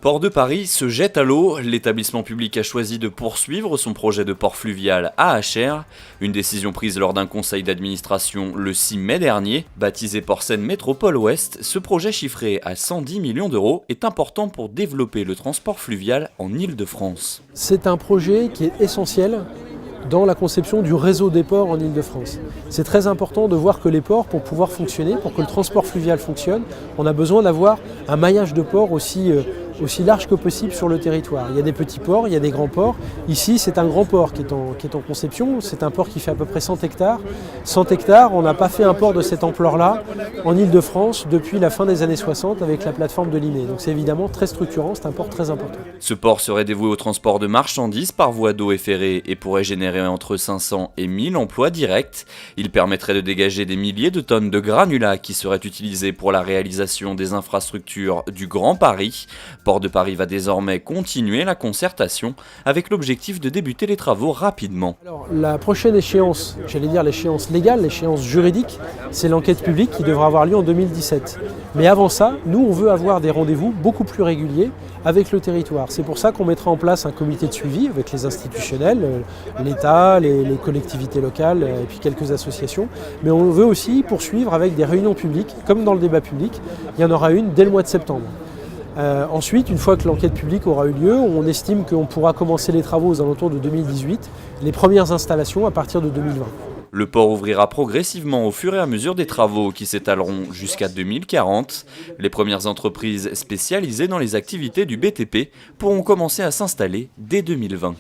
Port de Paris se jette à l'eau. L'établissement public a choisi de poursuivre son projet de port fluvial à Achères. Une décision prise lors d'un conseil d'administration le 6 mai dernier. Baptisé Port Seine Métropole Ouest, ce projet chiffré à 110 millions d'euros est important pour développer le transport fluvial en Île-de-France. C'est un projet qui est essentiel dans la conception du réseau des ports en Île-de-France. C'est très important de voir que les ports, pour pouvoir fonctionner, pour que le transport fluvial fonctionne, on a besoin d'avoir un maillage de ports aussi large que possible sur le territoire. Il y a des petits ports, il y a des grands ports. Ici, c'est un grand port qui est en conception. C'est un port qui fait à peu près 100 hectares. 100 hectares, on n'a pas fait un port de cette ampleur-là en Île-de-France depuis la fin des années 60 avec la plateforme de Limay. Donc c'est évidemment très structurant, c'est un port très important. Ce port serait dévoué au transport de marchandises par voie d'eau et ferrée et pourrait générer entre 500 et 1000 emplois directs. Il permettrait de dégager des milliers de tonnes de granulats qui seraient utilisés pour la réalisation des infrastructures du Grand Paris. Port de Paris va désormais continuer la concertation avec l'objectif de débuter les travaux rapidement. Alors, la prochaine échéance, j'allais dire l'échéance légale, l'échéance juridique, c'est l'enquête publique qui devra avoir lieu en 2017. Mais avant ça, nous on veut avoir des rendez-vous beaucoup plus réguliers avec le territoire. C'est pour ça qu'on mettra en place un comité de suivi avec les institutionnels, l'État, les collectivités locales et puis quelques associations. Mais on veut aussi poursuivre avec des réunions publiques, comme dans le débat public. Il y en aura une dès le mois de septembre. Ensuite, une fois que l'enquête publique aura eu lieu, on estime qu'on pourra commencer les travaux aux alentours de 2018, les premières installations à partir de 2020. Le port ouvrira progressivement au fur et à mesure des travaux qui s'étaleront jusqu'à 2040. Les premières entreprises spécialisées dans les activités du BTP pourront commencer à s'installer dès 2020.